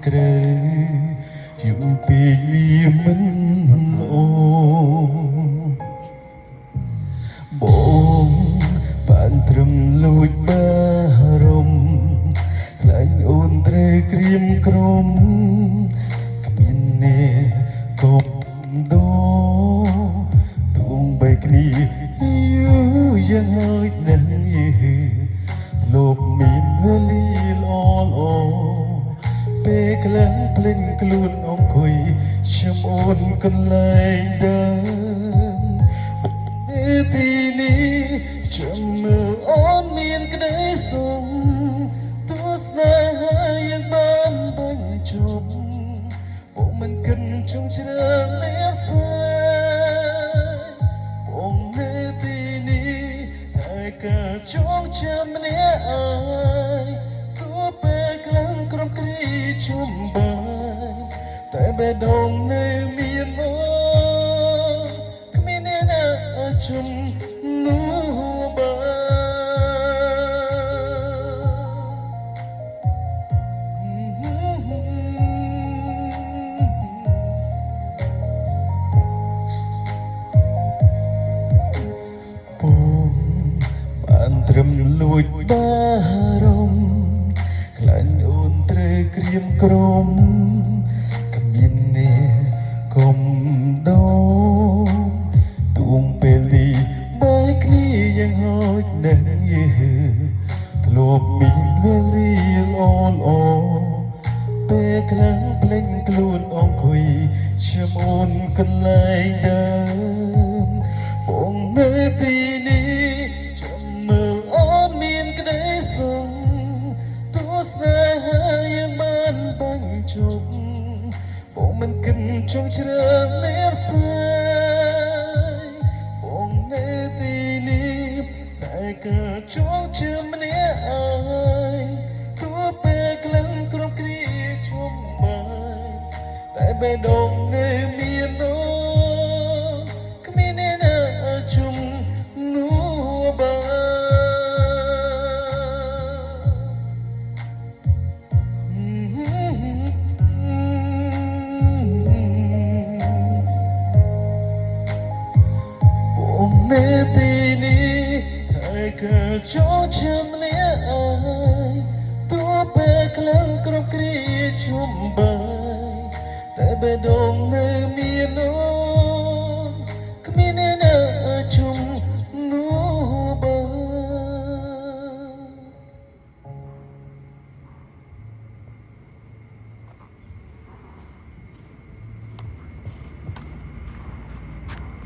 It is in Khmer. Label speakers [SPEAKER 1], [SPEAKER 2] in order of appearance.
[SPEAKER 1] ក្រៅយំពេកវាមិនល្អបងបានត្រឹមលួចបារម្ភខ្លាចអូនត្រូវក្រៀមក្រំគ្មានអ្នកកុំដោទួងបីគ្នាយូរយ៉ាងហើយនឹងយឺលោកមានវេលាល្អពេលក្លងភ្លេចខ្លួនអង្គុយខ្ញុំអូនកន្លែងដើមទីនេះចាំមើលអូនមានក្តីសុខទស្សនាយ៉ាងបានបញ្ចប់បងមិនគិតចង់ជ្រើសរើសបងនៅទីនេះតែការចងចាំម្នាក់អើយទោះពេលក្លងក្រុមគ្រីជុំបាយតែបេះដូងនៅមានមកគ្មានអ្នកណាជុំនោះបានត្រឹមលួចបារម្ភខ្លាញ់អូនត្រូវក្រៀមក្រំគ្មានអ្នកកុំដោទួងពេលនេះបែកគ្នាយ៉ាងហោចនឹងយឺធ្លាប់មានវេលាល្អពេលខ្លាំងភ្លេចខ្លួនអង្គុយខ្ញុំអូនកន្លែងដើមបងនៅទីនេះមើលអូនមានក្តីសុខទស្សនាយ៉ាងបានបញ្ចប់បងមិនគិតចង់ជ្រើសរើសបងនៅទីនេះតែការចងជើម្នាក់អើយទោះពេលក្លិនគ្រប់គ្រាជុំបាយតែបេះដូងនៅមាននោះគ្មានអ្នកណាជុំនោះនៅទីនេះតែការចងចាំម្នាក់អើយទោះពេលក្លងគ្រប់គ្រាជុំបាយតែបេះដូងនៅមាននោះគ្មានអ្នកណាជុំ